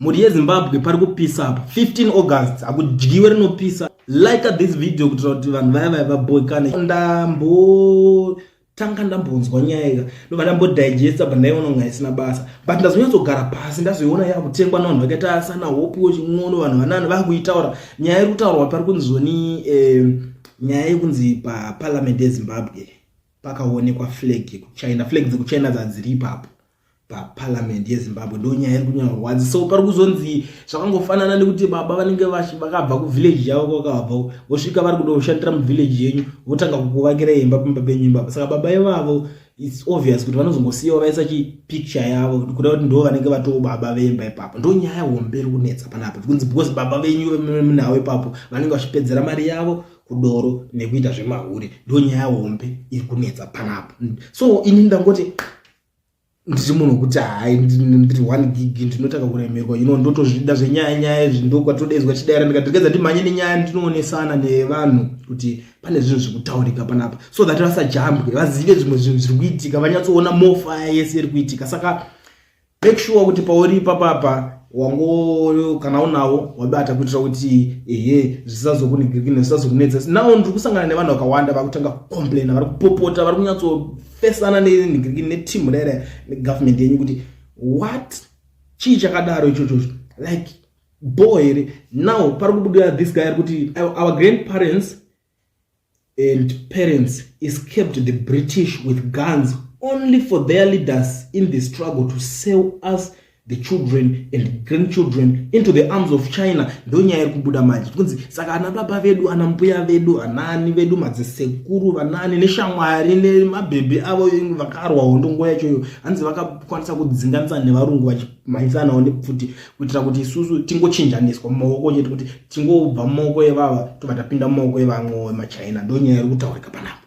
muri yeZimbabwe pari kupisa apa 15 August akudyiwe rinopisa. Like this video kuti vanhu vaya vaboyikane. Ndambonzwa nyaya ndobva ndambodigesta bva ndaiona kunga isina basa, but ndazonyatsogara pasi ndazoiona yakutengwa navanhu vakaita asana hopi weching'ono, vanhu vanani vakuitaura nyaya iri kutaurwa pari kunzoni nyaya yekunzi paparliament yeZimbabwe pakaonekwa flag yekuchina, flag dzekuchina dzadziri ipapo paparliament yeZimbabwe, ndo nyaya iri kunyaurwadzi. So pari kuzonzi zvakangofanana nekuti baba vanenge vakabva kuvillage yavo kwakabva vosvika vari kuda kushandira muvillage yenyu votanga kukuvakira imba pamba penyu imbapa. Saka baba ivavo it's obvious kuti vanozongosiyawo vaisa chipicture yavo kuda kuti ndo vanenge vatoo baba vemba ipapo. Ndo nyaya hombe iri kunetsa panapa kunzi because baba venyu munhawo ipapo vanenge vachipedzera mari yavo kudoro nekuita zvemahuri, ndo nyaya hombe iri kunetsa panapa. So ini ndangoti ndiri munhu kuti hai ndiri 1 gig ndinotaka kuremerwa ndotozvida zvenyaya izvi ndokwatodedzwa chidaira ndikatogedza ndimhanye nenyaya ndinoonesana nevanhu kuti pane zvinhu zvekutaurika panapa, so that vasajambwe vazive zvimwe zvinhu zviri kuitika, vanyatsoona mofa yese iri kuitika. Saka make sure kuti pauri ipapapa wango kana unawo wabata kuitira kuti zvisazokunigirikina zvisazokunetsa. Nawo ndiri kusangana nevanhu vakawanda vakutanga complain, vari kupopota, vari kunyatsofesana nenigirikini netimu dare negovernment yenyu kuti what chii chakadaro ichocho, like boy now pari kubudira this guy kuti our grandparents and parents escaped the British with guns only for their leaders in the struggle to sell us the children and grandchildren into the arms of China. Ndo nyaya iri kubuda manje kunzi saka ana baba vedu, ana mbuya vedu, anani vedu, madzisekuru vanani neshamwari nemabhebhe avo vakarwawo ndongo yachoyo hanzi vakakwanisa kudzinganisa nevarungu vachimhanyisanawo nepfuti kuitira kuti isusu tingochinjaniswa mumaoko chedu kuti tingobva mumaoko evava tobva tapinda mumaoko evamwe machina. Ndo nyaya iri kutaurika panapa.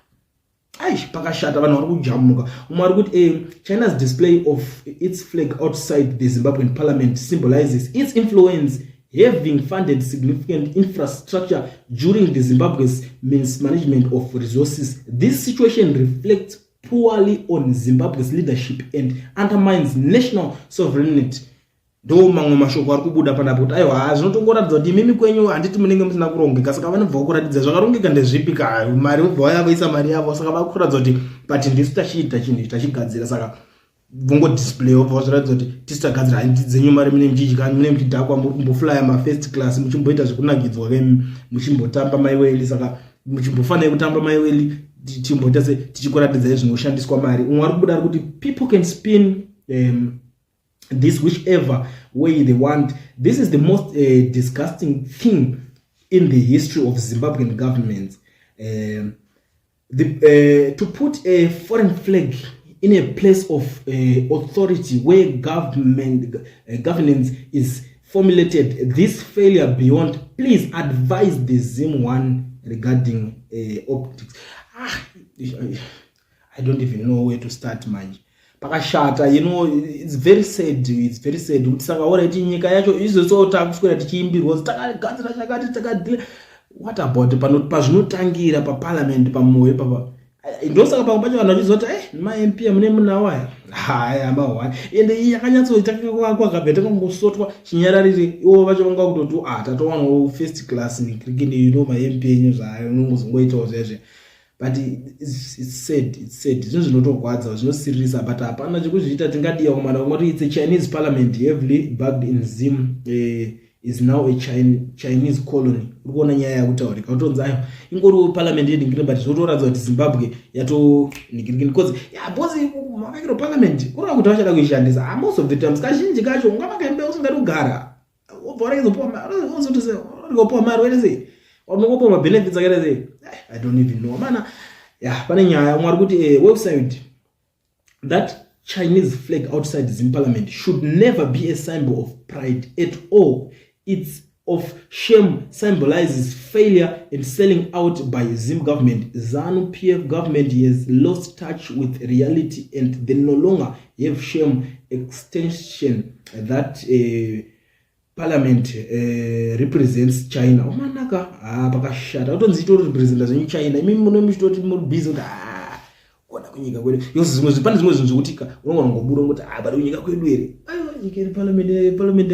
Pakashata vanhu vari kujamuka. Umwe ari kuti China's display of its flag outside the Zimbabwean parliament symbolizes its influence, having funded significant infrastructure during the Zimbabwe's mismanagement of resources. This situation reflects poorly on Zimbabwe's leadership and undermines national sovereignty. Ndo mamwe mashoko ari kubuda panapa kuti aiwa zvinotongoratidza kuti mimi kwenyu handiti munenge musina kurongeka, saka vanobva kuratidza zvakarongeka ndezvipi ka mari ubva yavaisa mari yavo, saka vakuratidza kuti but ndisu tachiita chinhu tachigadzira, saka vongo display obva vazoratidza kuti tisu tagadzira handi dzenyu mari mune mchidyikani mune mchidhakwa muri kumboflya mafirst class muchimboita zvekunakidzwa muchimbotamba maiweli, saka muchimbofanira kutamba maiweli tichimboita se tichikuratidza zvinoshandiswa mari. Umwe ari kubuda ari kuti people can spin this whichever way they want. This is the most disgusting thing in the history of Zimbabwean governments. To put a foreign flag in a place of authority where governance is formulated, this failure beyond. Please advise the Zim one regarding optics. I don't even know where to start, man. Pakashata, it's very sad, kuti saka already nyika yacho izosota kuswera tichiimbirwa takagadzira chakati takadile. What about pazvinotangira paparliament pamoyo papa, ndosaka pamwe pacho vanhu vachizoti ma-MP mune munawaya haya mahwani ende iyi yakanyatsotakakabva takangosotwa chinyararire ivo vacho vanga kutoti tatowanawo first class necricket ma-MP enyu zvayo nongozongoitawo zvezve. But it's sad. Zvinhu zvinotogwadza zvinosirisa, but hapana chekuzviita tingadiwa kumana kumati it's a Chinese parliament heavily backed in Zim is now a Chinese colony. Urikuona nyaya yakutaurika kutonzi ayo ingoriwo parliament yeningirika, but zvotoratidza kuti Zimbabwe yatoningirika because bosi mavakiro parliament kureva kuti vachada kuishandisa most of the times kazhinji kacho ungavakaimba usingadi kugara obva warakizopowa mari werese unongopa mabenefits akaita I don't even know mana. Pane nyaya umwe ari kuti website that Chinese flag outside Zim parliament should never be a symbol of pride at all. It's of shame, symbolizes failure and selling out by Zim government. ZANU-PF government has lost touch with reality and they no longer have shame extension that parliament represents China. Omanaka pakashata utonzi to represent as China. Mimi muno mchitoti muri busy kuti kona kunyika kwedu. Yose zvimwe zvipande zvimwe zvinhu zvokutika unongobuda ngoti bado kunyika kwedu ere. ikeri parliament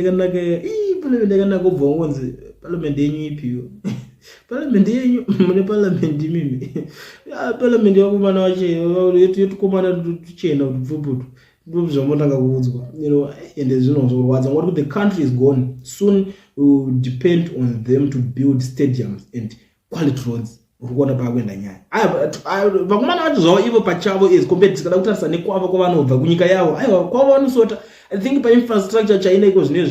yakanaka ubva wangonzi parliament yenyu ipiwo parliament yenyu mune parliament mimi parliament yakumana wache yotukomana tuchena kuti bvubutu ndozvamotanga kuudzwa ende zvinozorwadza ngokuti the country is gone. Soon we will depend on them to build stadiums and quality roads. Urikuona pakuenda nyaya vakomana vacho zvavo ivo pachavo is compared tikada kutarisa nekwavo kwavanobva kunyika yavo aiwa kwavo vanosota. I think painfrastructure chaina iko zvine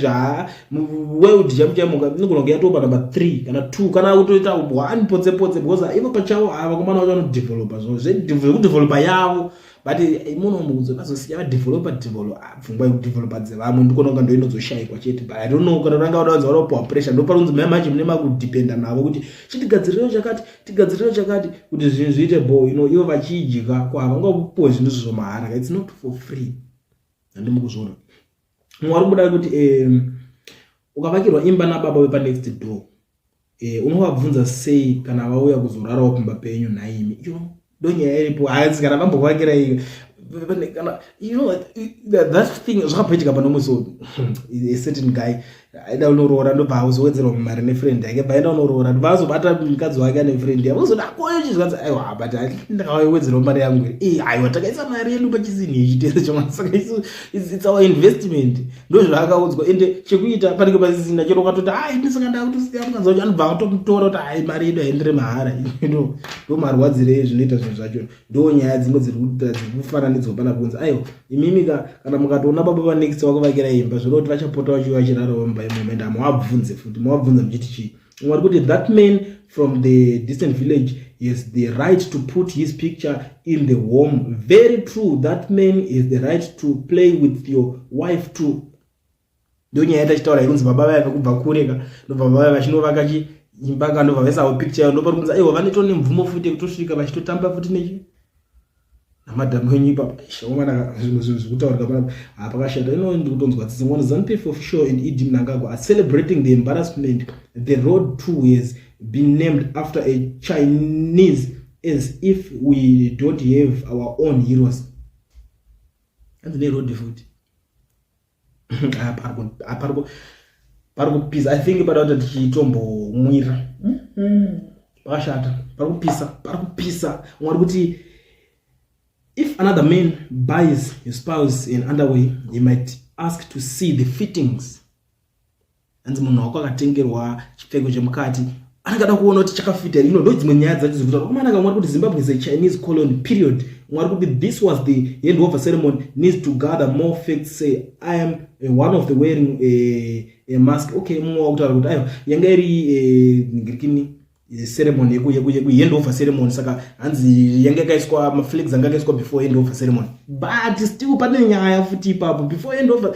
world chamuchamuka inogona kunge yatopa number 3 kana 2 kana kutoita 1 potse because ivo pachavo vakomana vacho vanodevelopa zvekudevelopa yavo but muno muzo nazosiya developer pfungwa yekudevelopa dzevamwe ndikona kunga ndoinozoshayikwa chete but I don't know kana ranga udawanza wanopa pressure ndoparunzi manje mune makudependa navo kuti chitigadziriro chakati kuti zvinhu zviite ivo vachijika kwava ngapuwe zvinhu zvomahara. It's not for free. Ndimukuzvona mwari kuda kuti ukavakirwa imba nababa wepa next door unovabvunza sei kana vauya kuzorarawo kumba penyu naimi ndonyaya iripo hazi kana vambovakira iyo kana that thing zvakapaitika pano muso a certain guy aida unoroora ndobva uzowedzerwa mari nefriend yake baenda unoroora ndovazobata mukadzi wake ane friend yake uzoda koyo chizvanzi aiwa but ndakawedzerwa mari yangu aiwa takaisa mari yedu pachisini ichitese chomwana saka it's our investment ndozvaakaudzwa ende chekuita panenge pasisina chero ukatoti ndisaka ndakutoziya mukadzi wacho anobva atomutora kuti mari yedu haendere mahara ndo marwadzire zvinoita zvinhu zvacho ndo nyaya dzimwe dziri kufananidzwa pana kunzi aiwa imimi kana mukatoona baba vanext vakuvakira imba zvino kuti vachapota vachirarawo mba moment amwabvunze muchiti chii mwari kuti that man from the distant village has the right to put his picture in the home. Very true, that man is the right to play with your wife too. Ndonyaya yatachitaura irunzi baba vaya vakubva kureka ndobva baba vachinovaka imba kandobva vaisawo picture ndopari kunzi aiwa vanetone mvumo futi kutosvika vachitotamba futi nechi namadhamu enyu ipapa shaumana zvinhu zvekutaurika panapa pakashata ndikutonzwa dzimwe ZANU-PF official and ED Mnangagwa are celebrating the embarrassment the road too has been named after a Chinese as if we don't have our own heroes. And the road foot parikupisa I think about chitombo mwira pakashata parikupisa mwari kuti if another man buys his spouse in underwear, he might ask to see the fittings. And munhu wako akatengerwa chipfeko chemukati anogada kuona kuti chakafita ino ndo dzimwe nyaya dzacho zvikutaura kumana kamwari kuti Zimbabwe is a Chinese colony period. Mwari kuti this was the handover ceremony needs to gather more facts. Say I am one of the wearing a mask. Okay, mumwe wakutaura kuti ayo yanga iri ngirikini ceremony yeku handover ceremony saka hanzi yanga yakaiswa maflags anga yakaiswa before handover ceremony but still pane nyaya futi ipapo before handover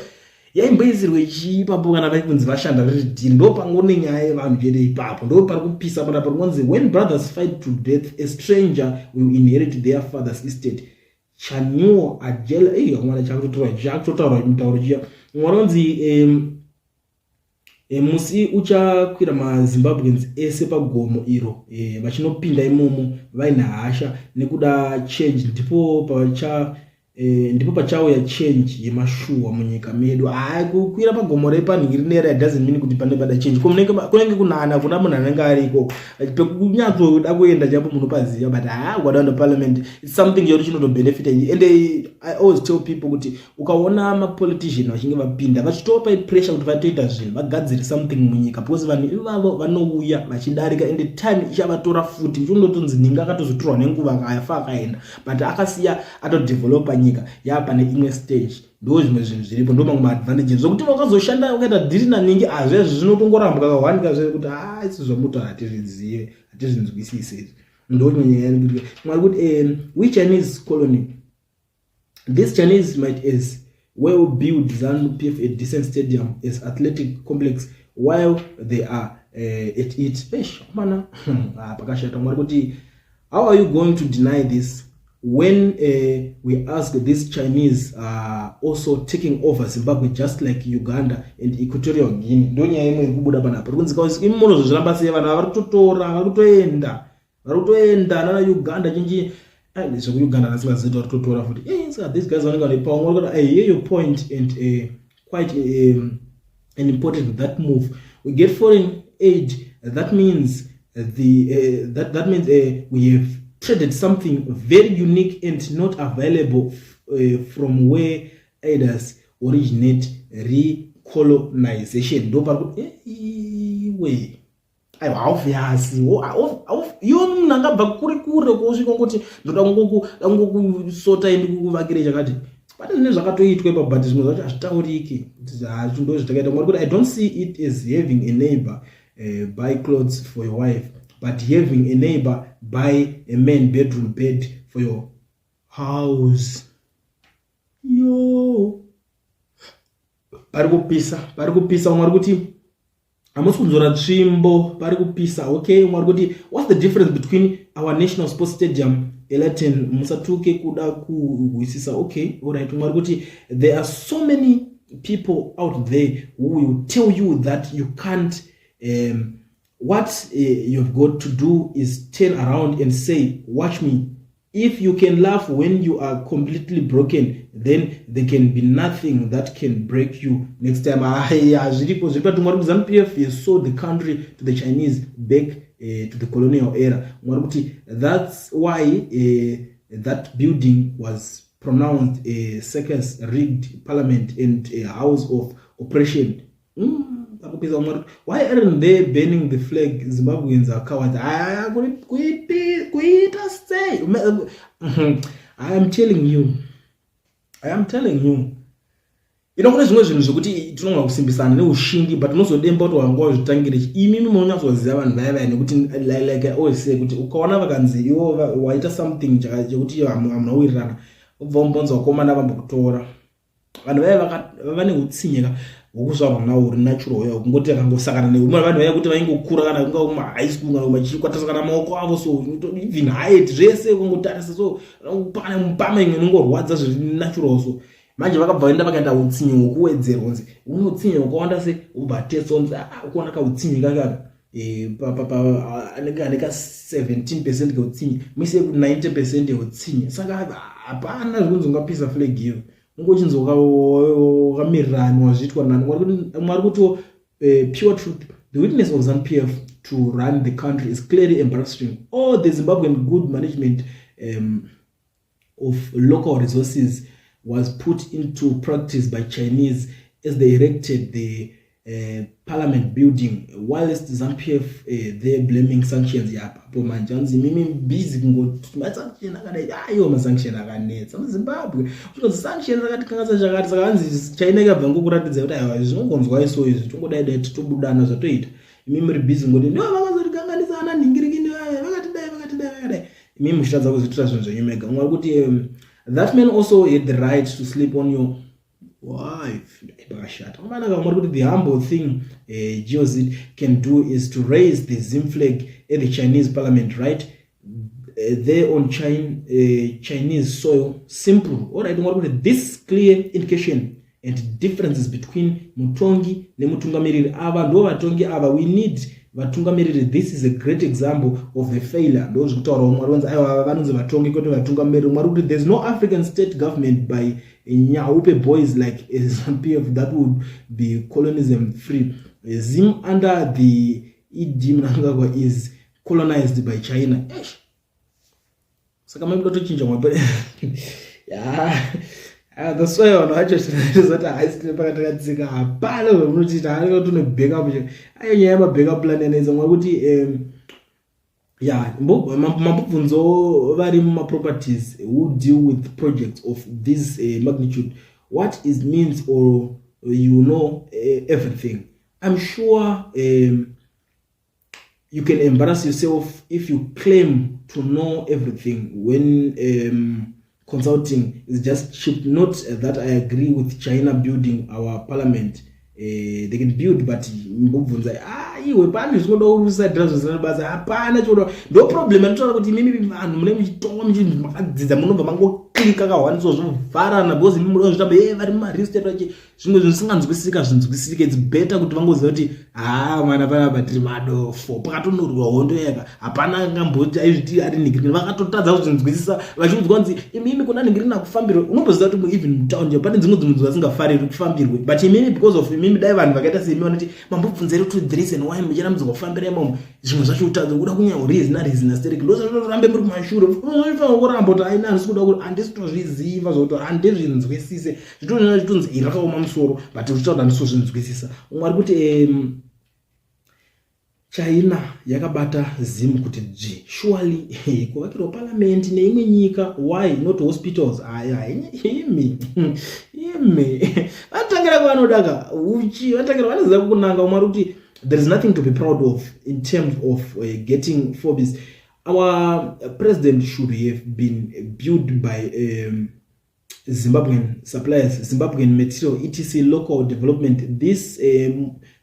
yaimboizirwe chipapo kana vaikunzi vashanda riri ndo pangone nyaya yevanhu chete ipapo ndo pari kupisa pana pari kunzi when brothers fight to death a stranger will inherit their father's estate. Chanyo ajela mwana chakutotaura mutauro chiya mwanonzi musi uchakwira maZimbabweans ese pagomo iro vachinopinda imomo vaina hasha nekuda change ndipo pachauya change yemashuwa munyika medu kukwira pagomo repanhingiri doesn't mean kuti pane pada change kunenge kunana kuna munhu anenge ariko pekunyatsoda kuenda chapo munopaziva but wadaenda parliament it's something yori chinotobenefit and I always tell people kuti ukaona mapolitician vachinge vapinda vachitopa pressure kuti vatoita zvinhu vagadzire something munyika because vanhu ivavo vanouya vachidarika and time ichavatora futi chinotonzi ninga akatozotorwa nenguva akayafa akaenda but akasiya atodevelopa nyika yapane imwe stage ndo zvimwe zvinhu zviripo ndo mamwe advantages zokuti vakazoshanda ukaita dhiri naningi azvezvo zvinotongoramba kakawandika zve kuti isi zvamutaura hatizvizive hatizvinzwisise ndo nyaya kuti mwari kuti we Chinese colony this Chinese might as well build ZANU-PF a decent stadium as athletic complex while they are at it mana pakashata mwari kuti how are you going to deny this when we ask this Chinese also taking over Zimbabwe just like Uganda and Equatorial Guinea. Ndo nyaya imwe ikubuda panapa kunzi kausi imono zviramba sei vanhu varikutotora varikutoenda nana Uganda chinji ndizvo Uganda nasingaziita varikutotora futi saka these guys vanenge vane power ngori kuti I hear your point and quite an important that move. We get foreign aid. That means we have traded something very unique and not available from where aiders originate. Recolonization. Obviously, iwo munhu angabva kure kure kusvika ngoti ndoda kungokusota indi kuvakire chakati pane zvinhu zvakatoitwa ipapo but zvimwe zvacho hazvitauriki ndo zvitakaita kuti I don't see it as having a neighbor buy clothes for your wife, but having a neighbor buy a man bedroom bed for your house. Yo pari kupisa mwari kuti hamusi kunzora tsvimbo pari kupisa. Okay, mwari kuti what's the difference between our national sports stadium Elaten musatuke kuda kuhwisisa. Okay, alright, mwari kuti there are so many people out there who will tell you that you can't what you've got to do is turn around and say, watch me. If you can laugh when you are completely broken, then there can be nothing that can break you next time. ZANU-PF sold the country to the Chinese back to the colonial era. That's why that building was pronounced a circus, rigged parliament, and a house of oppression. Why aren't they burning the flag? Zimbabweans are cowards. I am telling you. Kuna zvimwe zvinhu zvokuti tinogona kusimbisana neushindi but unozodemba kuti wanga wazvitangire imimi munonyazoziva vanhu vaya vaya nekuti like I always say kuti ukaona vakanzi iwo waita something chekuti hamuna wirirana ubva umbonza wakomana vambokutora vanhu vaya vane utsinyeka wokuzvarwa nawo uri natural uya kungoti akangosakana neumwe vanhu vaya kuti vaingokura kana kunga kuma high school kana vachikwatasakana maoko avo so even height zvese kungotarisa so pane mupama imwe inongorwadza zviri natural so manje vakabva vaenda vakaenda utsinye hwokuwedzerwa kunzi une utsinye hwakawanda se ubva test onzi ukuona kautsinye kakaka anenge ane ka 17% kautsinye muise ku 90% yeutsinye saka hapana zvikunzi ungapisa flag hiyo ungochinzoka wakamirana wazvitwa nani mwari kuti pure truth. The witness of ZANU-PF to run the country is clearly embarrassing. All the Zimbabwean good management of local resources was put into practice by Chinese as they erected the parliament building, whilst ZANU-PF they're blaming sanctions. Yapo manjanzi mimi busy ngoti sanction akadai ayo masanction akanetsa muZimbabwe kuti sanction akatikangasa chakati sakanzi China ikabva ngokuratidza kuti ayo zvinongonzwa iso izvi tongodai totobudana zvatoita mimi muri busy ngoti ndo vakazotikanganisa ana ningirikini vaya vakatidai mimi muchitadza kuzvitira zvinhu zvenyu mega mwari kuti that man also had the right to sleep on your wife. The humble thing Geozid can do is to raise the Zim flag at the Chinese parliament, right? There on Chinese soil. Simple. Alright, this clear indication and differences between Mutongi and Mutungamiriri. We need Vatungamiriri. This is a great example of the failure. There's no African state government by Nyaupe boys like ZANU-PF that would be colonialism free. Zim under the Idi Mnangagwa is colonized by China. That's why I know just that I still pakatakatsika hapana zvamunotita hanenge tune backup ayo nyaya yemabackup plan yaneza mwa kuti mabvunzo vari mumaproperties who deal with projects of this magnitude, what is means or everything. I'm sure you can embarrass yourself if you claim to know everything when consulting is just cheap. Not that I agree with China building our parliament. They can build, but no problem. kakaclika kahwaniso zvovharana because imi muri kuzvitamba vari mumareal estate zvimwe zvisinganzwisisika it's better kuti vangoziva kuti mwana panapa tiri madofo pakatonyorwa hondo yaka hapana angamboti aizviti ari ningirina vakatotadza kuzvinzwisisa vachiudzwa kunzi imi kuna ningirina kufambirwa unomboziva kuti even mutown pane dzimwe dzinhu vasingafariri kufambirwe but imimi because of imimi dai vanhu vakaita seimi vanoti mambobvunzere to the reason why muchera mudzingofambira imomo zvimwe zvacho utadza kuda kunyanya reason astereki ndozvatorambe muri kumashure unofanira kuramba kuti aina handisi kuda kuti handisi kutozviziva zvokuti handizvinzwisise zvitonaa zvitonzi irakaoma musoro but uchitaura handisozvinzwisisa umwe ari kuti China yakabata zimu kuti surely kuvakirwa parliament neimwe nyika why not hospitals imi vatangira kuvanodaka uchi vatangira vanoziva kunanga umwe ari kuti there is nothing to be proud of in terms of getting Forbes. Our president should have been built by Zimbabwean suppliers, Zimbabwean material, etc. local development. This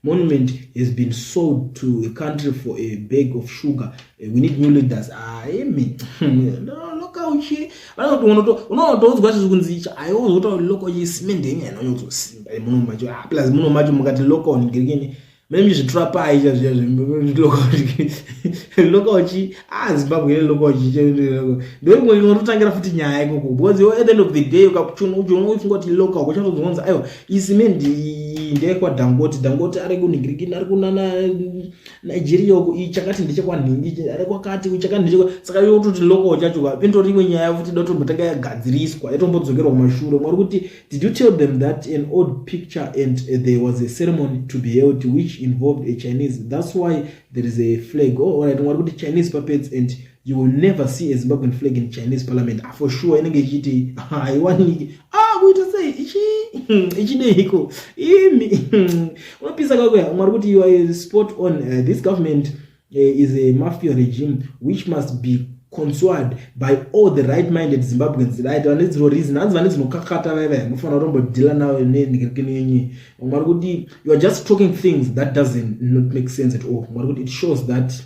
monument has been sold to a country for a bag of sugar. We need new leaders. No, local chi. Unotodzwa zvikunzicha. Aiwozota local chi simende nyana yozosimba. Plus munomacho mukati local ngirikini. Maybe you trap eye just local chi Zimbabwe local chi ndio ngonotangira futi nyaya ikoko because at the end of the day ukakuchuna ungoti local kuchatozonza ayo isimendi ndiye kwa Dangote ari kuningirikini ari kunana Nigeria uko ichakati ndichekwa nhingi ari kwakati uchakati ndichekwa saka yototi local chacho kapindori imwe nyaya futi doto mutanga yagadziriswa yatombodzokerwa kumashure mwari kuti did you tell them that an old picture and there was a ceremony to be held which involved a Chinese? That's why there is a flag. Oh, alright, what about the Chinese puppets? And you will never see a Zimbabwean flag in Chinese parliament. For sure, I want to say, you are spot on. This government is a mafia regime which must be consured by all the right-minded Zimbabweans, right? And it's no reason. You are just talking things that doesn't not make sense at all. It shows that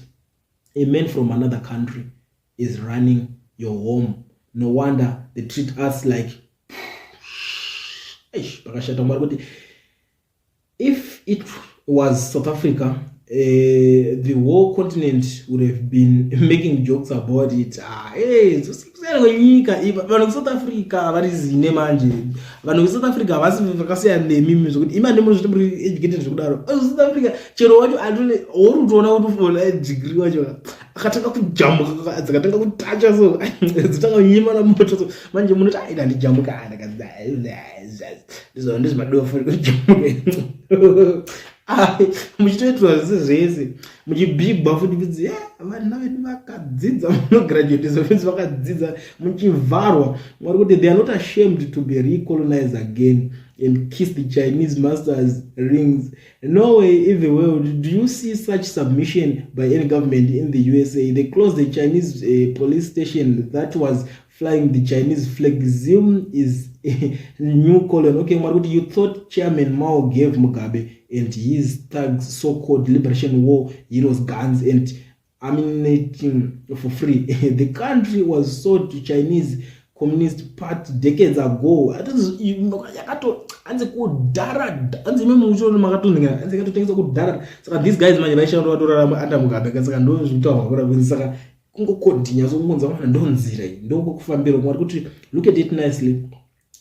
a man from another country is running your home. No wonder they treat us like if it was South Africa, the whole continent would have been making jokes about it. South Africa varizine manje vanhu South Africa vasi vakasiyana nemimi zvokuti imani muri zvitiri educated zvokudaro South Africa chero wacho atone uri kutoona kuti for degree wacho akatanga kujamuka dzakatanga kutacha so dzitanga kunyima na moto so manje munoti aida ndijamuka ndizvo ndizvimadofo kujamuka muchitoitwa zvese muchibhigwa futi kuti vana vedu vakadzidza munograduate zofensi vakadzidza muchivharwa mwari kuti they are not ashamed to be recolonized again and kiss the Chinese masters rings. No way in the world do you see such submission by any government in the USA. They closed the Chinese police station that was flying the Chinese flag. Zim is a new colon. Okay, Marguerite, you thought Chairman Mao gave Mugabe and his thugs so-called liberation war heroes guns and ammunition for free. The country was sold to Chinese Communist Party decades ago. These guys look at it nicely.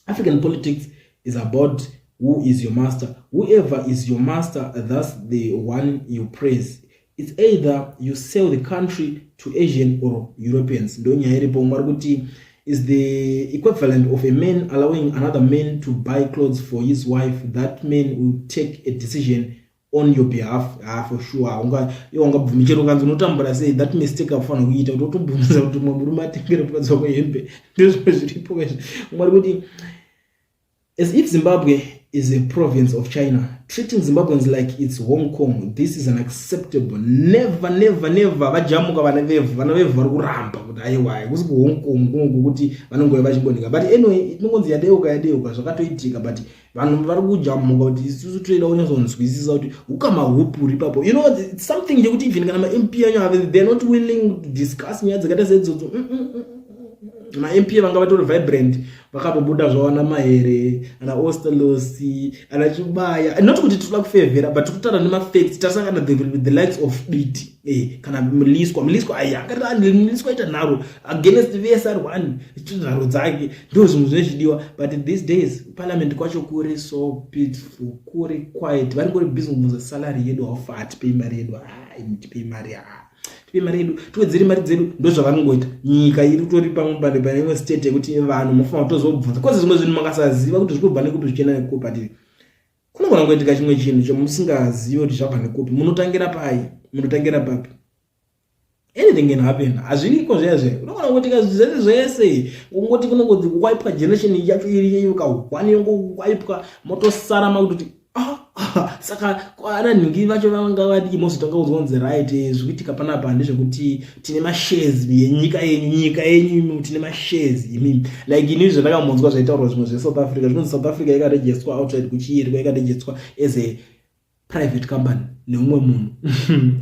African politics is about who is your master. Whoever is your master, that's the one you praise. It's either you sell the country to Asian or Europeans. Is the equivalent of a man allowing another man to buy clothes for his wife. That man will take a decision on your behalf. For sure. Say that mistake of fun. As if Zimbabwe is a province of China, treating Zimbabweans like it's Hong Kong, this is unacceptable. Never. But anyway, it means yadeoka zvakatoitika but vanhu vari kujamuka kuti isusu toida kunyazonzwisisa kuti ukama hupu uri papo. You know, it's something yekuti even kana ma MP anyu they're not willing to discuss nyaya dzakaita seidzodzo. ma-MP vanga vatori vibrant vakabobuda zvawana mahere ana Osterlosi ana Chibaya, not kuti tikuda kufevhera but tikutaura nemafacts. Tasangana the likes of Biti kana Mliswa aya Mliswa ita nharo against VSR1 nharo dzake ndo zvinhu zvinochidiwa. But these days parliament kwacho kuri so peaceful, kuri quiet, vari kuri busy kubvunza salary yedu haufa tipei mari yedu tipei mari tipei mari yedu tiwedzere mari dzedu. Ndo zvavanongoita. Nyika iri tori pamwe pane imwe state yekuti vanhu mufana kutozobvunza kozi zvimwe zvinhu makasaziva kuti zvikubva nekupi zvichienda nekupi. But kunogona kuitika chimwe chinhu chomusingazivi kuti zvabva nekupi. Munotangira papi? Anything can happen. Hazviriko zvese unogona kuitika zvese ungoti kunongoti kuwaipwa generation yacho iri ukahwani yongowaipwa motosara makuti saka ana nhingi vacho vanga vati mozotanga kuzonzi right zvikuitika panapa ndezvekuti tine mashares yenyika yenyu tine mashares imimi like ini zvandakamonzwa zvaitaurwa zvimwe zveSouth Africa zvinonzi South Africa yakaregistrwa outside kuchiyirwa yakaregistrwa as a private company neumwe munhu.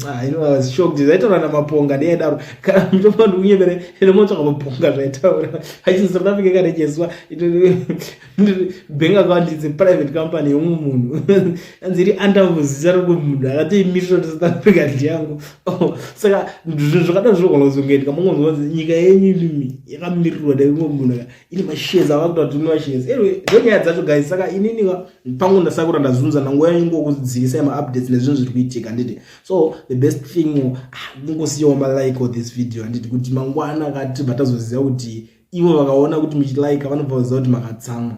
I was shocked. Zvaitaura namaponga needaro kana mutombo ndikunyemere inomotsvaka maponga zvaitaura achisi South Africa yakaregistrwa bank account is a private company yeumwe munhu anziri under zita rokumunhu akatoimirira South Africa ndiyangu. Saka zvakadaro zvinogona kuzongoitika mongonzwa nyika yenyu yakamirirwa neumwe munhu ine mashares avakuda kuti une mashares. Anyway ndonyaya dzacho guys. Saka inini pangu ndasakura ndazunza nanguva yangu ngokudzidzisa ma-updates nezvinhu zviri kuitika handiti. So the best thing kungosiyawo ma-like of this video handiti kuti mangwana akati batazoziva kuti ivo vakaona kuti muchilike vanobva kuziva kuti makatsamwa.